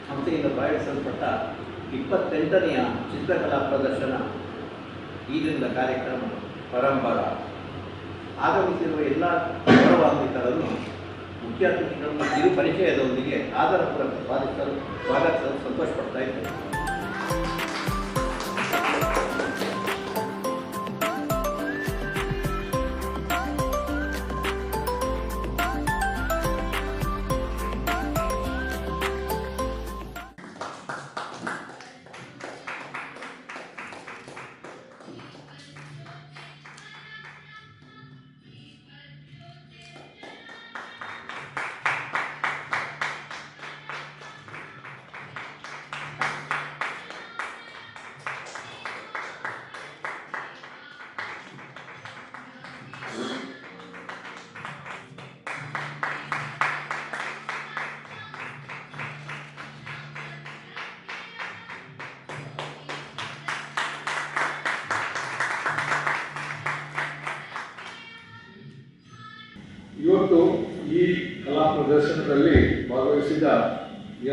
ಸಂಸ್ಥೆಯಿಂದ ಪ್ರಾಯೋಜಿಸಲ್ಪಟ್ಟ 28ನೆಯ ಚಿತ್ರಕಲಾ ಪ್ರದರ್ಶನ ಈಗಿನ ಕಾರ್ಯಕ್ರಮ ಪರಂಪರ. ಆಗಮಿಸಿರುವ ಎಲ್ಲ ಗೌರವಾನ್ವಿತರನ್ನು ಮುಖ್ಯ ಅತಿಥಿಗಳನ್ನು ಕಿರು ಪರಿಚಯದೊಂದಿಗೆ ಆದರಪೂರ್ವಕ ಸ್ವಾಗತಿಸಲು ಸಂತೋಷಪಡ್ತಾ ಇದ್ದೇನೆ. ಇವತ್ತು ಈ ಕಲಾ ಪ್ರದರ್ಶನದಲ್ಲಿ ಭಾಗವಹಿಸಿದ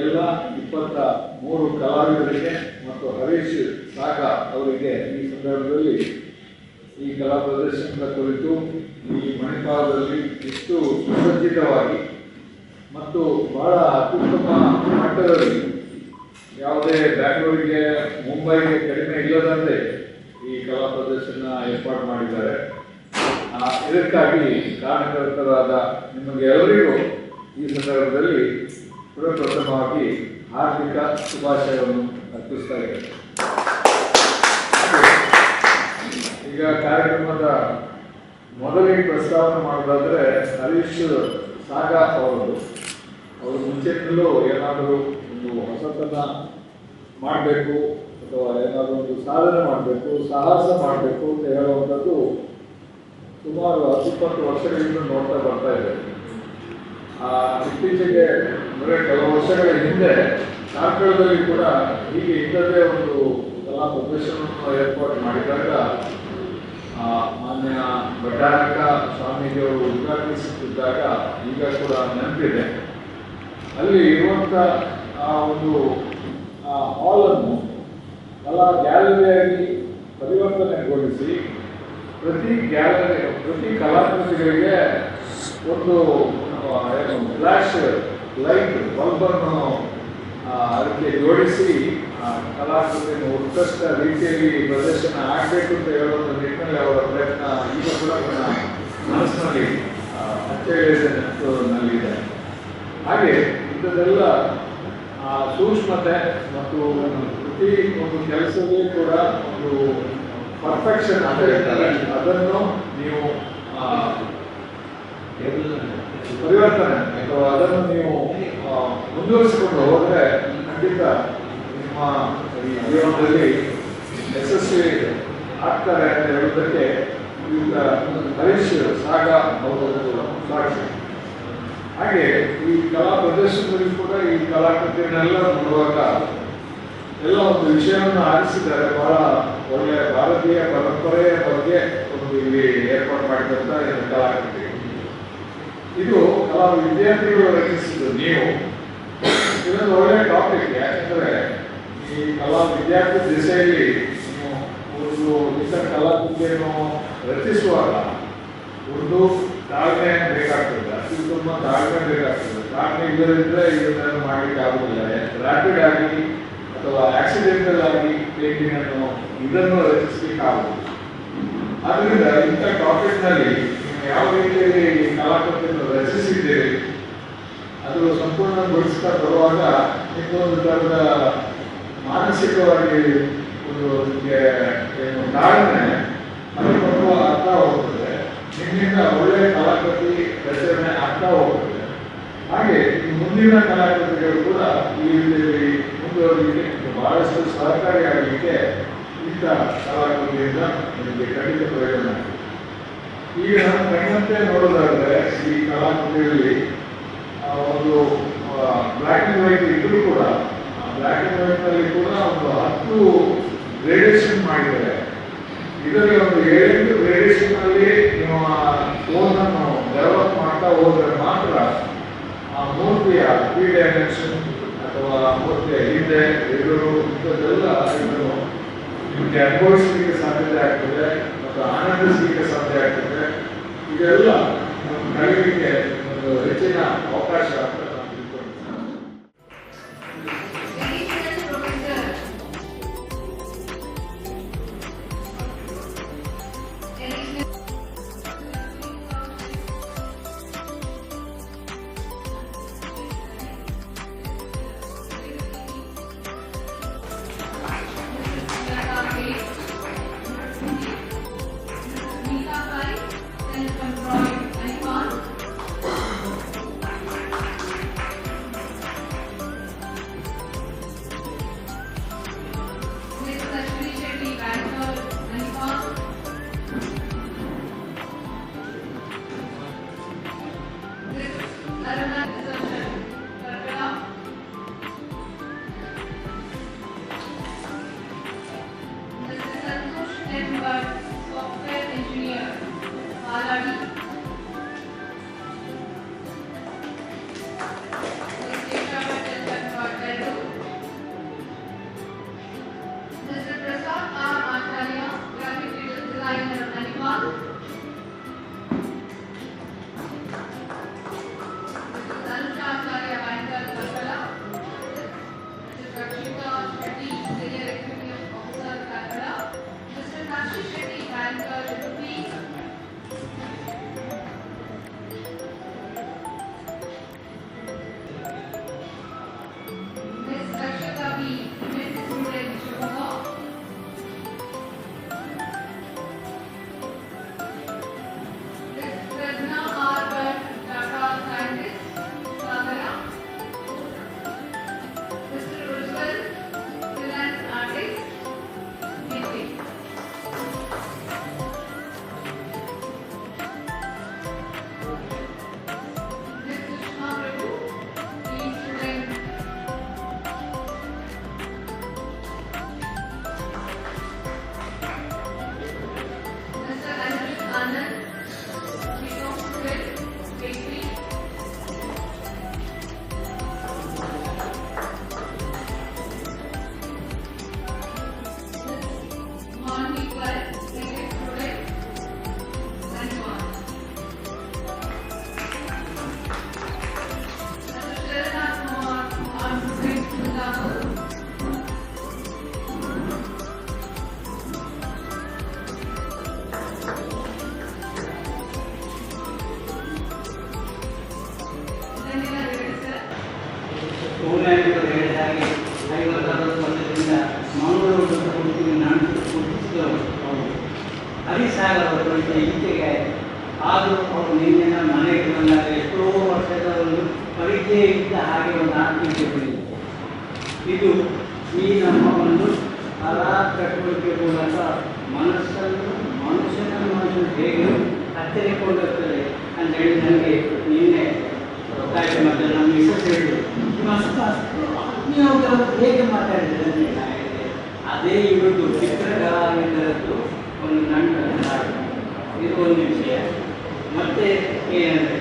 ಎಲ್ಲ 23 ಕಲಾವಿದರಿಗೆ ಮತ್ತು ಹರೀಶ್ ಸಾಗಾ ಅವರಿಗೆ ಈ ಸಂದರ್ಭದಲ್ಲಿ ಈ ಕಲಾ ಪ್ರದರ್ಶನದ ಕುರಿತು ಈ ಮಣಿಪಾಲದಲ್ಲಿ ಇಷ್ಟು ಸುಸಜ್ಜಿತವಾಗಿ ಮತ್ತು ಬಹಳ ಅತ್ಯುತ್ತಮ ಮಟ್ಟದಲ್ಲಿ ಯಾವುದೇ ಬೆಂಗಳೂರಿಗೆ ಮುಂಬೈಗೆ ಕಡಿಮೆ ಇಲ್ಲದಂತೆ ಈ ಕಲಾ ಪ್ರದರ್ಶನ ಏರ್ಪಾಡು ಮಾಡಿದ್ದಾರೆ. ಇದಕ್ಕಾಗಿ ಕಾರಣಕರ್ತರಾದ ನಿಮಗೆ ಎಲ್ಲರಿಗೂ ಈ ಸಂದರ್ಭದಲ್ಲಿ ಪ್ರಪ್ರಥಮವಾಗಿ ಹಾರ್ದಿಕ ಶುಭಾಶಯವನ್ನು ಅರ್ಪಿಸ್ತಾ ಇದ್ದೇನೆ. ಈಗ ಕಾರ್ಯಕ್ರಮದ ಮೊದಲಿಗೆ ಪ್ರಸ್ತಾವನೆ ಮಾಡೋದಾದರೆ ಹರೀಶ್ ಸಾಗಾ ಅವರು ಮುಂಚೆಯಿಂದಲೂ ಏನಾದರೂ ಒಂದು ಹೊಸತನ ಮಾಡಬೇಕು ಅಥವಾ ಏನಾದರೂ ಒಂದು ಸಾಧನೆ ಮಾಡಬೇಕು, ಸಾಹಸ ಮಾಡಬೇಕು ಅಂತ ಹೇಳುವಂಥದ್ದು ಸುಮಾರು 10-20 ವರ್ಷಗಳಿಂದ ನೋಡ್ತಾ ಬರ್ತಾ ಇದೆ. ಇತ್ತೀಚೆಗೆ ಅಂದರೆ ಕೆಲವು ವರ್ಷಗಳ ಹಿಂದೆ ಕಾರ್ಕಳದಲ್ಲಿ ಕೂಡ ಹೀಗೆ ಇಂಥದ್ದೇ ಒಂದು ಕಲಾ ಪ್ರದರ್ಶನವನ್ನು ಏರ್ಪಾಡು ಮಾಡಿದಾಗ ಮಾನ್ಯ ಭಟ್ಟಾರಕ ಸ್ವಾಮೀಜಿಯವರು ಉದ್ಘಾಟಿಸುತ್ತಿದ್ದಾಗ ಈಗ ಕೂಡ ನೆನಪಿದೆ. ಅಲ್ಲಿ ಇರುವಂಥ ಆ ಒಂದು ಹಾಲನ್ನು ಕಲಾ ಗ್ಯಾಲರಿಯಾಗಿ ಪರಿವರ್ತನೆಗೊಳಿಸಿ ಪ್ರತಿ ಕಲಾಕೃತಿಗಳಿಗೆ ಒಂದು ಫ್ಲ್ಯಾಶ್ ಲೈಟ್ ಬಲ್ಬನ್ನು ಅದಕ್ಕೆ ಜೋಡಿಸಿ ಕಲಾಕೃತಿಯನ್ನು ಉತ್ಕೃಷ್ಟ ರೀತಿಯಲ್ಲಿ ಪ್ರದರ್ಶನ ಆಗಬೇಕು ಅಂತ ಹೇಳುವ ನಿಟ್ಟಿನಲ್ಲಿ ಅವರ ಪ್ರಯತ್ನ ಈಗ ಕೂಡ ಮನಸ್ಸಿನಲ್ಲಿ ಅಚ್ಚಳಿನಲ್ಲಿದೆ. ಹಾಗೆ ಇಂಥದ್ದೆಲ್ಲ ಸೂಕ್ಷ್ಮತೆ ಮತ್ತು ಪ್ರತಿ ಒಂದು ಕೆಲಸವೇ ಕೂಡ ಒಂದು ಪರ್ಫೆಕ್ಷನ್ ಅಂತ ಹೇಳ್ತಾರೆ. ಅದನ್ನು ನೀವು ಪರಿವರ್ತನೆ ಅಥವಾ ಅದನ್ನು ನೀವು ಮುಂದುವರಿಸಿಕೊಂಡು ಹೋದರೆ ಖಂಡಿತ ನಿಮ್ಮ ಈ ಜೀವನದಲ್ಲಿ ಯಶಸ್ವಿ ಆಗ್ತಾರೆ ಅಂತ ಹೇಳೋದಕ್ಕೆ ಈಗ ಹರೀಶ್ ಸಾಗಾ ಅವರು ಸಾಕ್ಷಿ. ಹಾಗೆ ಈ ಕಲಾ ಪ್ರದರ್ಶನದಲ್ಲಿ ಕೂಡ ಈ ಕಲಾಕೃತಿಯನ್ನೆಲ್ಲ ನೋಡುವಾಗ ಎಲ್ಲ ಒಂದು ವಿಷಯವನ್ನು ಆರಿಸಿದ್ದಾರೆ. ಬಹಳ ಒಳ್ಳೆಯ ಭಾರತೀಯ ಪರಂಪರೆಯ ಬಗ್ಗೆ ಒಂದು ಇಲ್ಲಿ ಏರ್ಪಾಡು ಮಾಡಿದಂಥ ಕಲಾಕೃತಿ. ಇದು ಕಲಾ ವಿದ್ಯಾರ್ಥಿಗಳು ರಚಿಸಿದ್ದು. ನೀವು ಇದೊಂದು ಒಳ್ಳೆಯ ಟಾಪಿಕ್. ಯಾಕೆಂದರೆ ಈ ಕಲಾ ವಿದ್ಯಾರ್ಥಿ ದಿಸೆಯಲ್ಲಿ ನೀವು ಒಂದು ಇಂಥ ಕಲಾಕೃತಿಯನ್ನು ರಚಿಸುವಾಗ ಒಂದು ತಾಳ್ಮೆ ಬೇಕಾಗ್ತದೆ, ಅತ್ಯುತ್ತಮ ತಾಳ್ಮೆ ಬೇಕಾಗ್ತದೆ. ತಾಳ್ಮೆ ಇಲ್ಲದಿದ್ದರೆ ಇದನ್ನು ಮಾಡಲಿಕ್ಕೆ ಆಗುವುದಿಲ್ಲ. ರ್ಯಾಪಿಡ್ ಆಗಿ ಅಥವಾ ಆಕ್ಸಿಡೆಂಟಲ್ ಆಗಿ ಪೇಂಟಿಂಗ್ ಅನ್ನು ಇದನ್ನು ರಚಿಸಲಿಕ್ಕೆ ಆಗುವುದು. ಆದ್ದರಿಂದ ಇಂಥ ಟಾಪಿಕ್ನಲ್ಲಿ ನೀವು ಯಾವ ರೀತಿಯಲ್ಲಿ ಕಲಾಕೃತಿಯನ್ನು ರಚಿಸಿದ್ದೀರಿ ಅದು ಸಂಪೂರ್ಣಗೊಳಿಸ್ತಾ ಬರುವಾಗ ಇನ್ನೊಂದು ಥರದ ಮಾನಸಿಕವಾಗಿ ಒಂದು ಏನು ತಾಳ್ಮೆ ಅದಕ್ಕೊಂದು ಅರ್ಥ ಹೋಗ್ತದೆ. ನಿಮ್ಮಿಂದ ಒಳ್ಳೆಯ ಕಲಾಕೃತಿ ರಚನೆ ಆಗ್ತಾ ಹೋಗ್ತದೆ. ಹಾಗೆ ಈ ಮುಂದಿನ ಕಲಾಕೃತಿಗಳು ಕೂಡ ಈ ರೀತಿಯಲ್ಲಿ ಮುಂದುವರಿಲಿಕ್ಕೆ ಬಹಳಷ್ಟು ಸಹಕಾರಿಯಾಗಲಿಕ್ಕೆ ಇಂಥ ಕಲಾಕೃತಿಯಿಂದ ನಿಮಗೆ ಖಂಡಿತ ಪ್ರಯೋಜನ. ಈಗ ನಾನು ಕಣ್ಣಂತೆ ನೋಡೋದಾದರೆ ಈ ಕಲಾಕೃತಿಯಲ್ಲಿ ಒಂದು ಬ್ಲ್ಯಾಕ್ ಆ್ಯಂಡ್ ವೈಟ್ ಇದ್ರೂ ಕೂಡ ಬ್ಲ್ಯಾಕ್ ಆ್ಯಂಡ್ ವೈಟ್ನಲ್ಲಿ ಕೂಡ ಒಂದು 10 ಗ್ರೇಡೇಷನ್ ಮಾಡಿದ್ದಾರೆ. ಇದರಲ್ಲಿ ಒಂದು 7 ಗ್ರೇಡೇಷನ್ನಲ್ಲಿ ನೀವು ಫೋನನ್ನು ಡೆವಲಪ್ ಮಾಡ್ತಾ ಹೋದರೆ ಮಾತ್ರ ಆ ಮೂರ್ತಿಯ 3 ಡೈಮೆನ್ಷನ್ ಅಥವಾ ಮೂರ್ತಿಯ ಹಿಂದೆ ಎದುರು ಇಂಥದ್ದೆಲ್ಲ ಇದನ್ನು ನಿಮಗೆ ಅನುಭವಿಸಲಿಕ್ಕೆ ಸಾಧ್ಯತೆ ಆಗ್ತದೆ ಮತ್ತು ಆನಂದಿಸಲಿಕ್ಕೆ ಸಾಧ್ಯ ಆಗ್ತದೆ. ಇದೆಲ್ಲ ಕಲಿಯಲಿಕ್ಕೆ ಒಂದು ಹೆಚ್ಚಿನ ಅವಕಾಶ ಅಂತ ನಾನು ತಿಳ್ಕೊಂಡಿದ್ದೇನೆ. Software engineer, Maladi. Mr. Prasad R. Acharya, graphic designer, Manipal. Mr. Anusha Acharya, banker, Karkala. Mr. Rakshita Shetty, senior executive officer, Karkala. Mr. Kashi Shetty, banker, Udupi. Ms. Rakshita B, Ms. Student, Shubhanga. Ms. Pradna R. Bhatt, data scientist, Sagara. Mr. Ujjwal, freelance artist, Niti. Ms. Sushma Prabhu, lead student. Mr. Anil Anand, B.Com student, bakery. Ms. Monica Pal, cricket student, Manipal. Mr. Sharanath Kumar, armed student, Singapore. ಧನ್ಯವಾದಗಳು sir. ಸೋಮ್ಯಾಜಿಗಳು ಹೇಳಿದಾಗೆ 50-60 ವರ್ಷದಿಂದ ಮಂಗಳೂರು ಹುಡುಗಿ ನಾನು ಹುಟ್ಟಿಸಿದವರು ಅವರು ಹರಿಸಾಗರ ಅವರು ಈಚೆಗೆ ಆದರೂ ಅವರು ನಿನ್ನೆ ಮನೆಗೆ ಬಂದಾಗ ಎಷ್ಟೋ ವರ್ಷದ ಒಂದು ಪರಿಚಯ ಇದ್ದ ಹಾಗೆ ಒಂದು ಆತ್ಮೀಯತೆ ಬೆಳೆದಿದೆ. ಇದು ಈ ನಮ್ಮ ಒಂದು ಕಲಾ ಚಟುವಟಿಕೆ ಮೂಲಕ ಮನುಷ್ಯನನ್ನು ಹೇಗೆ ಹತ್ತಿರಕೊಂಡುತ್ತದೆ ಅಂತ ಹೇಳಿ ನನಗೆ ನಿನ್ನೆ ಕಾರ್ಯಕ್ರಮದ ನಮ್ಮ ಮಿಸಸ್ ಹೇಳಿದ್ರು. ಅಷ್ಟು ಆತ್ಮೀಯವಾಗಿ ಹೇಗೆ ಮಾತಾಡಿದ್ರೆ ಅಂತ ಹೇಳಿದೆ. ಅದೇ ಇವತ್ತು ಚಿತ್ರಕಲಾವಿದರದ್ದು ಒಂದು ನನ್ನ ಇದು ಒಂದು ವಿಷಯ. ಮತ್ತು ಏನಂದರೆ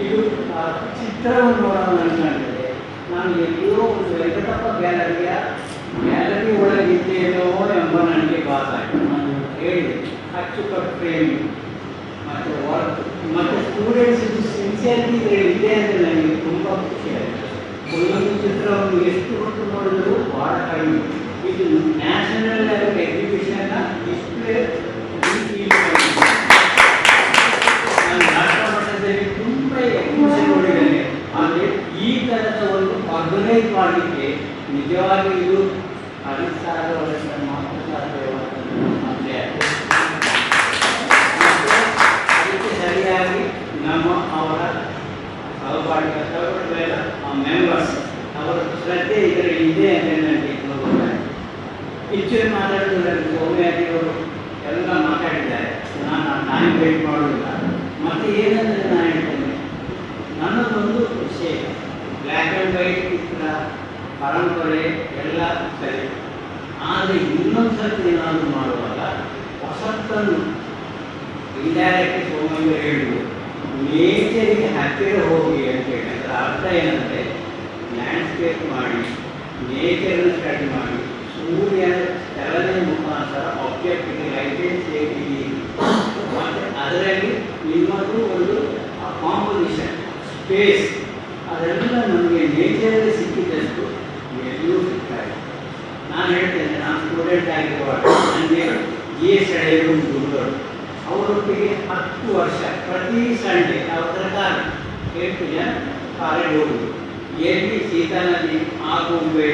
ಇದು ಆ ಚಿತ್ರವನ್ನು ನೋಡೋದು ನನಗೆ ನಾನು ಎಲ್ಲಿಯೋ ಒಂದು ವೆಂಕಟಪ್ಪ ಗ್ಯಾಲರಿ ಒಳಗಿದ್ದೇನೋ ಎಂಬ ನನಗೆ ಭಾಸ ಆಯಿತು. ನಾನು ಹೇಳಿದೆ ಅಚ್ಚುಕಟ್ಟು ಪ್ರೇಮಿ ಮತ್ತು ವರ್ಕ್ ಮತ್ತು ಸ್ಟೂಡೆಂಟ್ಸ್ ಇದು ಸಿನ್ಸಿಯರ್ಲಿ ಇದೆ ಅಂದರೆ ನನಗೆ ತುಂಬ ಖುಷಿಯಾಯಿತು. ಒಂದೊಂದು ಚಿತ್ರವನ್ನು ಎಷ್ಟು ಹೊತ್ತು ನೋಡಿದರೂ ಭಾಳ ಕಡಿಮೆ. ಇದು ನ್ಯಾಷನಲ್ ಲೆವೆಲ್ ಎಕ್ಸಿಬಿಷನ್ನ ಡಿಸ್ಪ್ಲೇ ನಾನು ರಾಷ್ಟ್ರ ಮಟ್ಟದಲ್ಲಿ ತುಂಬ ಎಕ್ಸಿಬಿಷನ್ ನೋಡಿದ್ದೇನೆ. ಆದರೆ ಈ ಥರದ ಒಂದು ಆರ್ಗನೈಸ್ ಮಾಡಲಿಕ್ಕೆ ನಿಜವಾಗಿ ಇದು 10,000 ವರ್ಷ ಮಾತ್ರ ಸಾಧ್ಯವಾದ ಅದಕ್ಕೆ ಸರಿಯಾಗಿ ನಮ್ಮ ಅವರ ಸಹಪಾಠಿಗಳ ಮೆಂಬರ್ಸ್ ಅವರ ಶ್ರದ್ಧೆ ಇದರ ಇದೆ ಅಂತ ನನಗೆ ಹೆಚ್ಚು ಮಾತಾಡಿದ್ರು. ನನಗೆ ಸೌಮ್ಯಾಜಿಯವರು ಎಲ್ಲ ಮಾತಾಡಿದ್ದಾರೆ. ನಾನು ಟೈಮ್ ವೇಟ್ ಮಾಡೋದಿಲ್ಲ. ಮತ್ತು ಏನಂದರೆ ನಾನು ಹೇಳ್ತೇನೆ, ನನ್ನದೊಂದು ವಿಷಯ ಬ್ಲ್ಯಾಕ್ ಆ್ಯಂಡ್ ವೈಟ್ ಚಿತ್ರ ಪರಂಪರೆ ಎಲ್ಲ ಸರಿ. ಆದರೆ ಇನ್ನೊಂದು ಸರ್ತಿ ಏನಾದರೂ ಮಾಡುವಾಗ ಹೊಸತನ್ನು ಇಂಡೈರೆಕ್ಟ್ ಸೋಮಯ್ಯ ಹೇಳಿದ್ರು, ನೇಚರಿಗೆ ಹತ್ತಿರ ಹೋಗಿ ಅಂತ ಹೇಳಿದ್ರೆ ಅರ್ಥ ಏನಂದರೆ ಲ್ಯಾಂಡ್ಸ್ಕೇಪ್ ಮಾಡಿ, ನೇಚರನ್ನು ಸ್ಟಡಿ ಮಾಡಿ, ಸೂರ್ಯನ ಚಲನೆ ಮುಖಾಂತರ ಆಬ್ಜೆಕ್ಟ್ಗೆ ಲೈಟೆನ್ಸ್ ಹೇಗೆ ಮತ್ತು ಅದರಲ್ಲಿ ನಿಮ್ಮದು ಒಂದು ಕಾಂಪೋಸಿಷನ್ ಸ್ಪೇಸ್ ಅದೆಲ್ಲ ನಮಗೆ ನೇಚರಲ್ಲಿ ಸಿಕ್ಕಿದ್ದಷ್ಟು ಎಲ್ಲೂ ಸಿಗ್ತಾರೆ. ನಾನು ಹೇಳ್ತೇನೆ, ನಾನು ಸ್ಟೂಡೆಂಟ್ ಆಗಿರುವಾಗ ನನಗೆ GS ಗುರುಗಳು ಅವರೊಟ್ಟಿಗೆ 10 ವರ್ಷ ಪ್ರತಿ ಸಂಡೇ ಅವ್ರ ಪ್ರಕಾರ ಹೇಳ್ತೀನಿ ಕಾಲೇಜ್ ಹೋಗುದು. ಎಲ್ಲಿ ಸೀತಾ ನದಿ, ಆಗುಂಬೆ,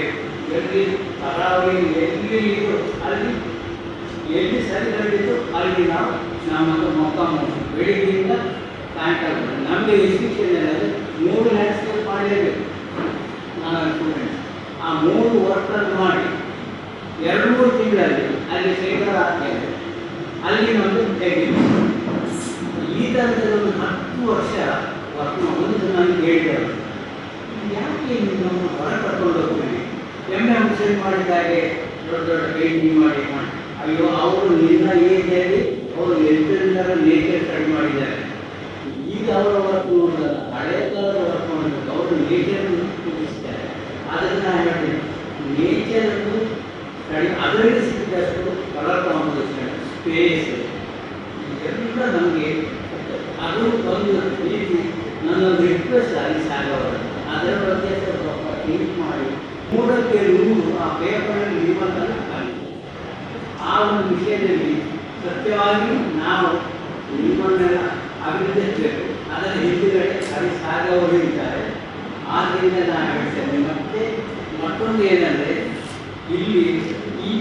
ಎಲ್ಲಿ ಕರಾವಳಿ, ಎಲ್ಲಿ ಇದು ಅಲ್ಲಿ ಎಲ್ಲಿ ಸರಿ ನಡೆಯಿತು ಅಲ್ಲಿ ನಾವು ನಮ್ಮ ಮೊಕ್ಕ ಬೆಳಿಗ್ಗೆಯಿಂದ ಸಾಯಂಕಾಲ ನಮಗೆ ರಿಸ್ಟ್ರಿಕ್ಷನ್ ಏನಾದರೆ 3 ಲ್ಯಾಂಡ್ಸ್ಕೇಪ್ ಮಾಡಲೇಬೇಕು. ನಾನು ಸ್ಟೂಡೆಂಟ್ ಆ 3 ವರ್ಕಲ್ಲಿ ಮಾಡಿ 2-3 ತಿಂಗಳಲ್ಲಿ ಅಲ್ಲಿ ಶೇಖರ ಆಗ್ತೇವೆ. ಅಲ್ಲಿ ನಮ್ಮದು ತೆಗೆದು ಈ ಥರದ ಒಂದು 10 ವರ್ಷ ವರ್ಕ್ ಒಂದು ನನಗೆ ಹೇಳಿದರು, ಯಾಕೆ ನಮ್ಮನ್ನು ಹೊರ ಕರ್ಕೊಂಡು ಹೋಗ್ತೀವಿ, MA ಮಾಡಿದಾಗೆ ದೊಡ್ಡ ದೊಡ್ಡ ಪೇಂಟಿಂಗ್ ಮಾಡಿ ಅಯ್ಯೋ ಅವರು ನಿನ್ನ ಏಜಲ್ಲಿ ಅವರು ಎಂಟರಿಂದ ನೇಚರ್ ಸ್ಟಡಿ ಮಾಡಿದ್ದಾರೆ. ಈಗ ಅವರ ವರ್ಕ್ ನೋಡಲ್ಲ, ಹಳೆಯ ಕಾಲದ ವರ್ಕ್ ಮಾಡಬೇಕು, ಅವರು ನೇಚರನ್ನು ತೋರಿಸ್ತಾರೆ. ಅದನ್ನು ನಾನು ಹೇಳ್ತೀನಿ, ನೇಚರನ್ನು ಸ್ಟಡಿ ಅದರಲ್ಲಿ ಸಿಕ್ಕಿದಷ್ಟು ಕಲರ್ ಕಾಂಪೋಸಿಷನ್, ಸ್ಪೇಸ್ ಎಲ್ಲ ನಮಗೆ ಅದು ಒಂದು ರೀತಿ ನನ್ನೊಂದು ರಿಕ್ವೆಸ್ಟ್ ಆಗಿ ಸಾಗವರು ಅದರ ಬಗ್ಗೆ ಸ್ವಲ್ಪ ಥಿಂಕ್ ಮಾಡಿ 3ಕ್ಕೆ 100 ಆ ಪೇಪರಲ್ಲಿ ನಿಮ್ಮನ್ನು ಆ ಒಂದು ವಿಷಯದಲ್ಲಿ ಸತ್ಯವಾಗಿ ನಾವು ನಿಮ್ಮನ್ನೆಲ್ಲ ಅಭಿವೃದ್ಧಿಸಬೇಕು. ಅದರ ಹಿಂದುಗಡೆ ಸಾಗವರು ಇದ್ದಾರೆ. ಆದ್ದರಿಂದ ನಾನು ಹೇಳ್ತೇನೆ. ಮತ್ತೊಂದು ಏನಂದರೆ, ಇಲ್ಲಿ ಈ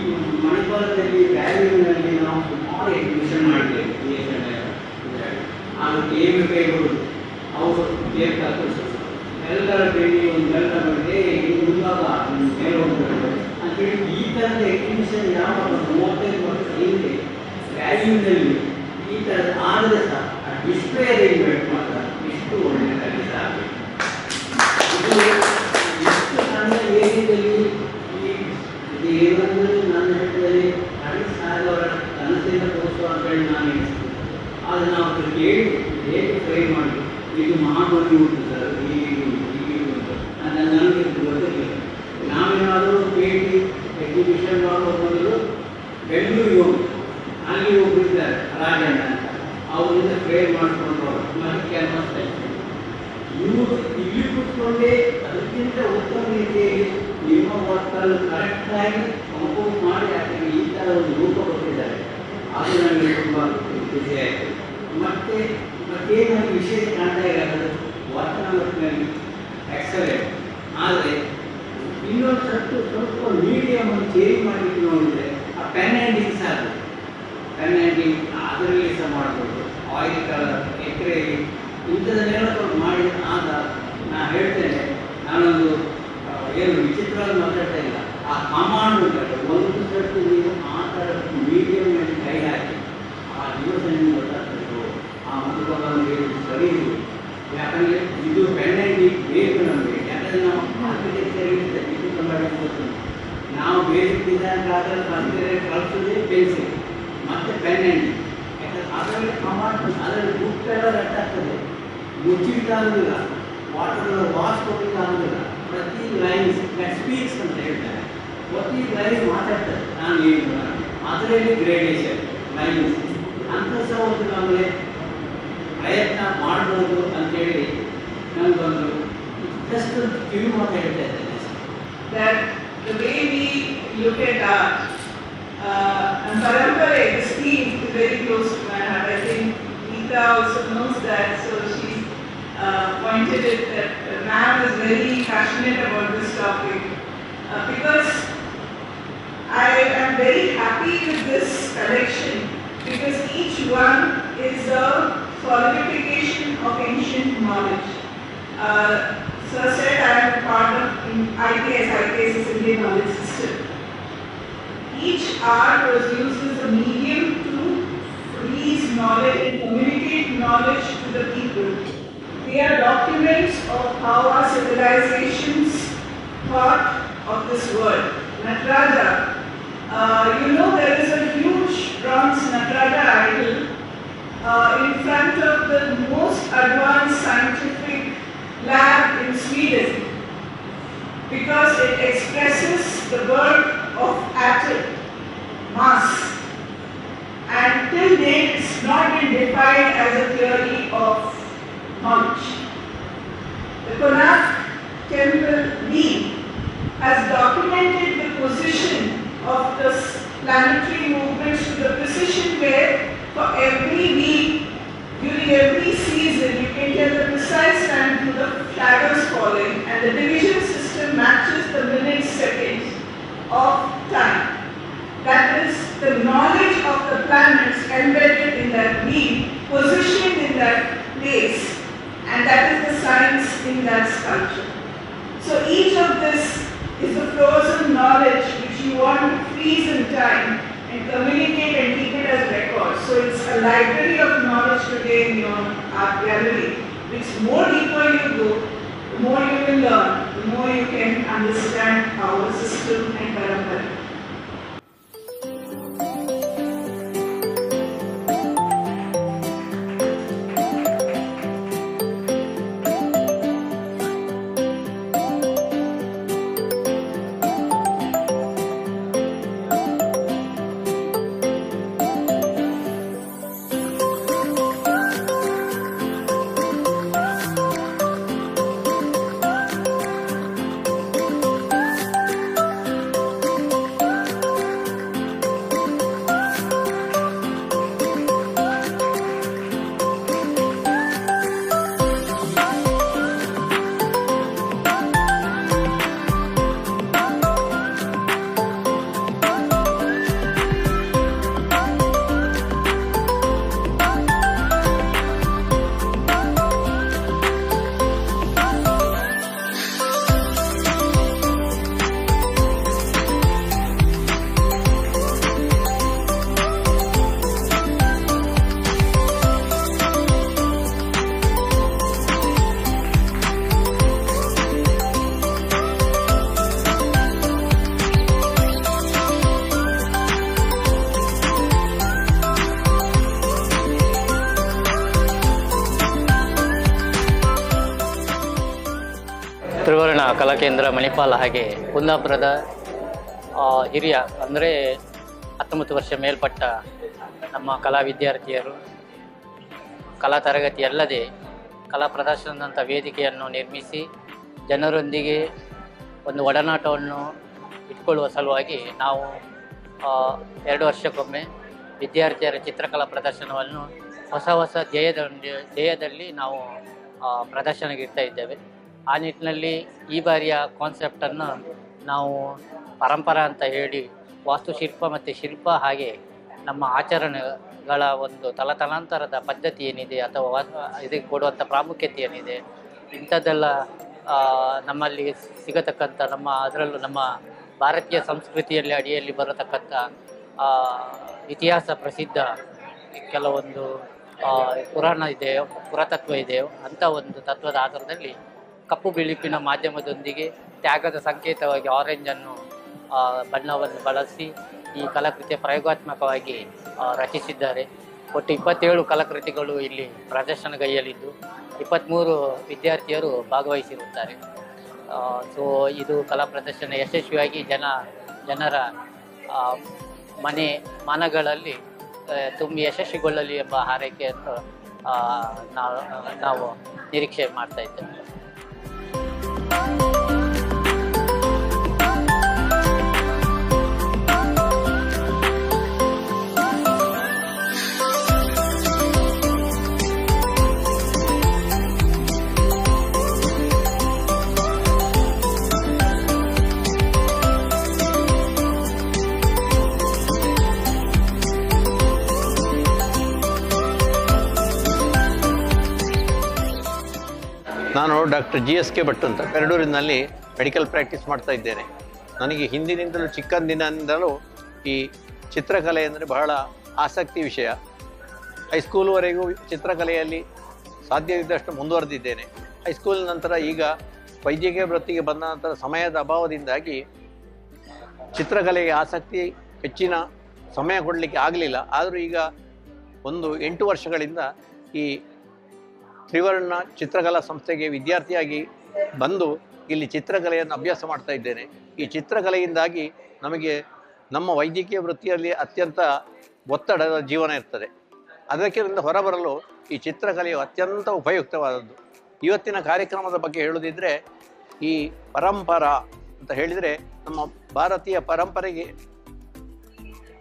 ಮಣಿಪಾಲದಲ್ಲಿ ವ್ಯಾಲ್ಯೂನಲ್ಲಿ ನಾವು ಸುಮಾರು ಎಕ್ಸಿಬಿಷನ್ ಮಾಡಿದ್ದೇವೆ. ಅದು KMFಗಳು ಅವರು ಬೇಕಾದ ಎಲ್ಲರ ಬೇಡಿ ಒಂದೆಲ್ಲ ಬಂದರೆ ಮುಂದಾಗ ಮೇಲೆ ಹೋಗ್ಬೇಕು ಅಂತೇಳಿ ಈ ಥರದ ಎಕ್ಸಿಬಿಷನ್ ಯಾವಾಗ 35 ವರ್ಷ ಹಿಂದೆ ವ್ಯಾಲ್ಯೂನಲ್ಲಿ ಈ ಥರದ ಆದರೆ ಸಹ ಡಿಸ್ಪ್ಲೇ ಅರೇಂಜ್ಮೆಂಟ್ ಮಾತ್ರ ಇಷ್ಟು ಒಳ್ಳೆಯದಾಗಿ ಸಾಗಬೇಕು. ಇದು ಎಷ್ಟು ಸಣ್ಣ ಏರಿಯಾದಲ್ಲಿ ಇದು ಏನಂದರೆ ನನ್ನ ಹೇಳ್ತೇನೆ ಹಳಿ ಸಾಗವರ ಕನಸಿಂದ ತೋರಿಸುವ ಅಂತೇಳಿ ನಾನು ಹೇಳ್ತೀನಿ. ಆದರೆ ನಾವು ಕೇಳಿ ಹೇಗೆ ಟ್ರೈ ಮಾಡಿ ಇದು ಮಹಾಬಲಿ ಉಂಟು ಸರ್, ನನಗೆ ಗೊತ್ತಿಲ್ಲ. ನಾವೇನಾದರೂ ಪೇಂಟಿ ಎಕ್ಸಿಬಿಷನ್ ಮಾಡುವ ಮೊದಲು ಬೆಂಗಳೂರಿಗೆ ಹೋಗಿ ಅಲ್ಲಿ ಒಬ್ಬರಿದ್ದಾರೆ ರಾಜಣ್ಣ ಅಂತ, ಅವರಿಂದ ಟ್ರೈ ಮಾಡಿಕೊಂಡು ಮತ್ತೆ ಕ್ಯಾನ್ವಾಸ್ ಇವರು ಇಲ್ಲಿ ಕೂತ್ಕೊಂಡೇ ಅದಕ್ಕಿಂತ ಉತ್ತಮ ರೀತಿಯಲ್ಲಿ ನಿಮ್ಮ ವರ್ಕಲ್ಲಿ ಕರೆಕ್ಟಾಗಿ ಕಂಪೋಸ್ ಮಾಡಿ ಅದಕ್ಕೆ ಈ ಥರ ಒಂದು ರೂಪ ಕೊಟ್ಟಿದ್ದಾರೆ. ಅದು ನನಗೆ ತುಂಬ ಖುಷಿ ಆಯಿತು. ಮತ್ತೇನಾಗಿ ವಿಷಯ ಕಾಣ್ತಾ ಇರೋದು ವಾತಾವರಣದಲ್ಲಿ ಎಕ್ಸಲೆಂಟ್. ಆದರೆ ಇನ್ನೊಂದು ಸ್ವಲ್ಪ ಮೀಡಿಯಮ್ ಚೇಂಜ್ ಮಾಡಲಿಕ್ಕೆ ನೋಡಿದರೆ ಆ ಪೆನ್ ಆ್ಯಂಡಿಂಗ್ ಸಾಕು, ಪೆನ್ ಆ್ಯಂಡಿಂಗ್ ಅದರಲ್ಲಿ ಸಹ ಮಾಡ್ಬೋದು. ಆಯಿಲ್ ಕಲರ್, ಎಕರೆ ಇಂಥದನ್ನೆಲ್ಲ ಮಾಡಿ ಆಗ ನಾನು ಹೇಳ್ತೇನೆ. ನಾನೊಂದು ಏನು ವಿಚಿತ್ರವಾಗಿ ಮಾತಾಡ್ತಾ ಇಲ್ಲ, ಆ ಕಮಾಂಡ್ ಉಂಟಲ್ಲ ಒಂದು ಸರ್ತಿ ನೀವು ಆ ಥರ ಮೀಡಿಯಮ್ನಲ್ಲಿ ಕೈ ಹಾಕಿ ಆ ದಿವಸ ನಿಮ್ಗೆ ಗೊತ್ತಾಗ್ತದೆ ಆ ಮಧುಬಾಬನಿಗೆ ಸರಿ ಇದು. ಯಾಕಂದರೆ ಇದು ಪೆನ್ ಆ್ಯಂಡಿಂಗ್ ಬೇಕು ನಮಗೆ. ಯಾಕಂದರೆ ನಾವು ಆರ್ಕಿಟೆಕ್ಚರ್ ಇದು ಕಂಡುಹಿಡಿದು ನಾವು ಬೇಸಿಕ್ ಡಿಸೈನ್ ಆದರೆ ಕಲಿಸೋದೇ ಪೆನ್ಸಿಲ್ ಮತ್ತು ಪೆನ್ ಆ್ಯಂಡಿಂಗ್. ಯಾಕಂದರೆ ಅದರಲ್ಲಿ ಕಮಾಂಡ್ ಅದರಲ್ಲಿ ಬುಕ್ಕೆಲ್ಲ ರಟ್ಟಾಗ್ತದೆ, ಮುಚ್ಚಿಟ್ಟಾಗೋದಿಲ್ಲ, ವಾಟರ್ ವಾಶ್ ಕೊಡಲಿಕ್ಕೆ ಆಗೋದಿಲ್ಲ. ಪ್ರತಿ ಲೈನ್ಸ್ ಸ್ಪೀಕ್ಸ್ ಅಂತ ಹೇಳ್ತಾರೆ, ಪ್ರತಿ ಲೈನ್ ಮಾತಾಡ್ತಾರೆ ನಾನು ಏನು ಅದರಲ್ಲಿ ಗ್ರೇಡೇಷನ್ ಲೈನ್ಸ್ ಅಂತ ಸಹ ಒಂದು ನಮಗೆ ಪ್ರಯತ್ನ ಮಾಡ್ಬೋದು ಅಂತೇಳಿ ನನಗೊಂದು ಜಸ್ಟ್ ಕಿವಿ ಮಾತು ಹೇಳ್ತಾ ಇದ್ದೇನೆ. That the way we look at art, and Parampara, this theme is very close to my heart. I think Geeta also knows that, so she pointed it that ma'am is very passionate about this topic because I am very happy with this collection because each one is a solidification of ancient knowledge. Sir said I am part of IKS. IKS is Indian Knowledge System. Each art was used as a medium to release knowledge and communicate knowledge to the people. They are documents of how our civilizations thought of this world. Nataraja, you know there is a huge bronze Nataraja idol in front of the most advanced scientific lab in Sweden because it expresses the word of atom, mass, and till date it's not been defined as a theory of knowledge. The Konark Temple B has documented the position of the planetary movements to the precision where for every week, during every season, you can tell the precise time to the shadows falling, and the division system matches the minutes, seconds of time. That is the knowledge of the planets embedded in that wheel, positioned in that place, and that is the science in that sculpture. So each of this is the frozen knowledge which you want to freeze in time and communicate and keep it as records. So it's a library of knowledge today in your art gallery, which more deeper you go, the more you will learn, the more you can understand our system and parampara. ತ್ರಿವರ್ಣ ಕಲಾಕೇಂದ್ರ ಮಣಿಪಾಲ ಹಾಗೆ ಕುಂದಾಪುರದ ಹಿರಿಯ ಅಂದರೆ 19 ವರ್ಷ ಮೇಲ್ಪಟ್ಟ ನಮ್ಮ ಕಲಾ ವಿದ್ಯಾರ್ಥಿಯರು ಕಲಾ ತರಗತಿ ಅಲ್ಲದೆ ಕಲಾ ಪ್ರದರ್ಶನದಂಥ ವೇದಿಕೆಯನ್ನು ನಿರ್ಮಿಸಿ ಜನರೊಂದಿಗೆ ಒಂದು ಒಡನಾಟವನ್ನು ಇಟ್ಕೊಳ್ಳುವ ಸಲುವಾಗಿ ನಾವು 2 ವರ್ಷಕ್ಕೊಮ್ಮೆ ವಿದ್ಯಾರ್ಥಿಯರ ಚಿತ್ರಕಲಾ ಪ್ರದರ್ಶನವನ್ನು ಹೊಸ ಧ್ಯೇಯದಲ್ಲಿ ನಾವು ಪ್ರದರ್ಶನಕ್ಕೆ ಇಡ್ತಾ ಇದ್ದೇವೆ. ಆ ನಿಟ್ಟಿನಲ್ಲಿ ಈ ಬಾರಿಯ ಕಾನ್ಸೆಪ್ಟನ್ನು ನಾವು ಪರಂಪರಾ ಅಂತ ಹೇಳಿ ವಾಸ್ತುಶಿಲ್ಪ ಮತ್ತು ಶಿಲ್ಪ ಹಾಗೆ ನಮ್ಮ ಆಚರಣೆಗಳ ಒಂದು ತಲತಲಾಂತರದ ಪದ್ಧತಿ ಏನಿದೆ ಅಥವಾ ಇದಕ್ಕೆ ಕೊಡುವಂಥ ಪ್ರಾಮುಖ್ಯತೆ ಏನಿದೆ ಇಂಥದ್ದೆಲ್ಲ ನಮ್ಮಲ್ಲಿ ಸಿಗತಕ್ಕಂಥ ಅದರಲ್ಲೂ ನಮ್ಮ ಭಾರತೀಯ ಸಂಸ್ಕೃತಿಯಲ್ಲಿ ಅಡಿಯಲ್ಲಿ ಬರತಕ್ಕಂಥ ಇತಿಹಾಸ ಪ್ರಸಿದ್ಧ ಕೆಲವೊಂದು ಪುರಾಣ ಇದೆ, ಪುರಾತತ್ವ ಇದೆ. ಅಂಥ ಒಂದು ತತ್ವದ ಆಧಾರದಲ್ಲಿ ಕಪ್ಪು ಬಿಳುಪಿನ ಮಾಧ್ಯಮದೊಂದಿಗೆ ತ್ಯಾಗದ ಸಂಕೇತವಾಗಿ ಆರೆಂಜನ್ನು ಬಣ್ಣವನ್ನು ಬಳಸಿ ಈ ಕಲಾಕೃತಿಯ ಪ್ರಯೋಗಾತ್ಮಕವಾಗಿ ರಚಿಸಿದ್ದಾರೆ. ಒಟ್ಟು 27 ಕಲಾಕೃತಿಗಳು ಇಲ್ಲಿ ಪ್ರದರ್ಶನಗೈಯಲಿದ್ದು 23 ವಿದ್ಯಾರ್ಥಿಯರು ಭಾಗವಹಿಸಿರುತ್ತಾರೆ. ಸೊ ಇದು ಕಲಾ ಪ್ರದರ್ಶನ ಯಶಸ್ವಿಯಾಗಿ ಜನರ ಮನಗಳಲ್ಲಿ ತುಂಬಿ ಯಶಸ್ವಿಗೊಳ್ಳಲಿ ಎಂಬ ಹಾರೈಕೆಯನ್ನು ನಾವು ನಿರೀಕ್ಷೆ ಮಾಡ್ತಾ ಇದ್ದೇವೆ. ನಾನು ಡಾಕ್ಟರ್ GSK ಭಟ್ ಅಂತ ಪೆರಡೂರಿನಲ್ಲಿ ಮೆಡಿಕಲ್ ಪ್ರಾಕ್ಟೀಸ್ ಮಾಡ್ತಾ ಇದ್ದೇನೆ. ನನಗೆ ಹಿಂದಿನಿಂದಲೂ ಚಿಕ್ಕಂದಿನಿಂದಲೂ ಈ ಚಿತ್ರಕಲೆ ಅಂದರೆ ಬಹಳ ಆಸಕ್ತಿ ವಿಷಯ. ಹೈಸ್ಕೂಲ್ವರೆಗೂ ಚಿತ್ರಕಲೆಯಲ್ಲಿ ಸಾಧ್ಯವಿದ್ದಷ್ಟು ಮುಂದುವರೆದಿದ್ದೇನೆ. ಹೈಸ್ಕೂಲ್ ನಂತರ ಈಗ ವೈದ್ಯಕೀಯ ವೃತ್ತಿಗೆ ಬಂದ ನಂತರ ಸಮಯದ ಅಭಾವದಿಂದಾಗಿ ಚಿತ್ರಕಲೆಗೆ ಆಸಕ್ತಿ ಹೆಚ್ಚಿನ ಸಮಯ ಕೊಡಲಿಕ್ಕೆ ಆಗಲಿಲ್ಲ. ಆದರೂ ಈಗ ಒಂದು 8 ವರ್ಷಗಳಿಂದ ಈ ತ್ರಿವರ್ಣ ಚಿತ್ರಕಲಾ ಸಂಸ್ಥೆಗೆ ವಿದ್ಯಾರ್ಥಿಯಾಗಿ ಬಂದು ಇಲ್ಲಿ ಚಿತ್ರಕಲೆಯನ್ನು ಅಭ್ಯಾಸ ಮಾಡ್ತಾ ಇದ್ದೇನೆ. ಈ ಚಿತ್ರಕಲೆಯಿಂದಾಗಿ ನಮಗೆ ನಮ್ಮ ವೈದ್ಯಕೀಯ ವೃತ್ತಿಯಲ್ಲಿ ಅತ್ಯಂತ ಒತ್ತಡದ ಜೀವನ ಇರ್ತದೆ. ಅದಕ್ಕಿಂತ ಹೊರಬರಲು ಈ ಚಿತ್ರಕಲೆಯು ಅತ್ಯಂತ ಉಪಯುಕ್ತವಾದದ್ದು. ಇವತ್ತಿನ ಕಾರ್ಯಕ್ರಮದ ಬಗ್ಗೆ ಹೇಳುವುದಿದ್ರೆ, ಈ ಪರಂಪರಾ ಅಂತ ಹೇಳಿದರೆ ನಮ್ಮ ಭಾರತೀಯ ಪರಂಪರೆಗೆ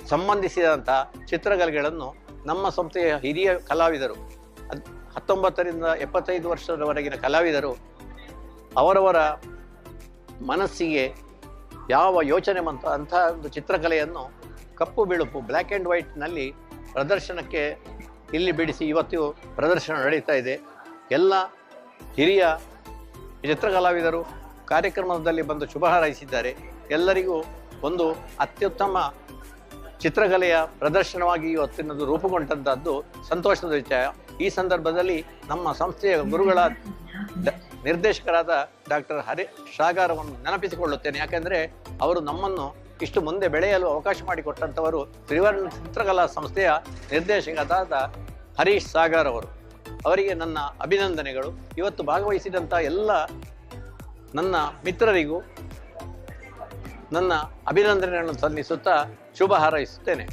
ಸಂಬಂಧಿಸಿದಂಥ ಚಿತ್ರಕಲೆಗಳನ್ನು ನಮ್ಮ ಸಂಸ್ಥೆಯ ಹಿರಿಯ ಕಲಾವಿದರು 19ರಿಂದ 75 ವರ್ಷದವರೆಗಿನ ಕಲಾವಿದರು ಅವರವರ ಮನಸ್ಸಿಗೆ ಯಾವ ಯೋಚನೆ ಬಂತು ಅಂತಹ ಒಂದು ಚಿತ್ರಕಲೆಯನ್ನು ಕಪ್ಪು ಬಿಳುಪು ಬ್ಲ್ಯಾಕ್ ಆ್ಯಂಡ್ ವೈಟ್ನಲ್ಲಿ ಪ್ರದರ್ಶನಕ್ಕೆ ಇಲ್ಲಿ ಬಿಡಿಸಿ ಇವತ್ತು ಪ್ರದರ್ಶನ ನಡೀತಾ ಇದೆ. ಎಲ್ಲ ಹಿರಿಯ ಚಿತ್ರಕಲಾವಿದರು ಕಾರ್ಯಕ್ರಮದಲ್ಲಿ ಬಂದು ಶುಭ ಹಾರೈಸಿದ್ದಾರೆ. ಎಲ್ಲರಿಗೂ ಒಂದು ಅತ್ಯುತ್ತಮ ಚಿತ್ರಕಲೆಯ ಪ್ರದರ್ಶನವಾಗಿ ಇವತ್ತಿನದು ರೂಪುಗೊಂಡಂಥದ್ದು ಸಂತೋಷದ ವಿಷಯ. ಈ ಸಂದರ್ಭದಲ್ಲಿ ನಮ್ಮ ಸಂಸ್ಥೆಯ ಗುರುಗಳ ನಿರ್ದೇಶಕರಾದ ಡಾಕ್ಟರ್ ಹರೀಶ್ ಸಾಗರವನ್ನು ನೆನಪಿಸಿಕೊಳ್ಳುತ್ತೇನೆ. ಯಾಕೆಂದರೆ ಅವರು ನಮ್ಮನ್ನು ಇಷ್ಟು ಮುಂದೆ ಬೆಳೆಯಲು ಅವಕಾಶ ಮಾಡಿಕೊಟ್ಟಂಥವರು ತ್ರಿವರ್ಣ ಚಿತ್ರಕಲಾ ಸಂಸ್ಥೆಯ ನಿರ್ದೇಶಕರಾದ ಹರೀಶ್ ಸಾಗರ್ ಅವರು. ಅವರಿಗೆ ನನ್ನ ಅಭಿನಂದನೆಗಳು. ಇವತ್ತು ಭಾಗವಹಿಸಿದಂಥ ಎಲ್ಲ ನನ್ನ ಮಿತ್ರರಿಗೂ ನನ್ನ ಅಭಿನಂದನೆಗಳನ್ನು ಸಲ್ಲಿಸುತ್ತಾ ಶುಭ ಹಾರೈಸುತ್ತೇನೆ.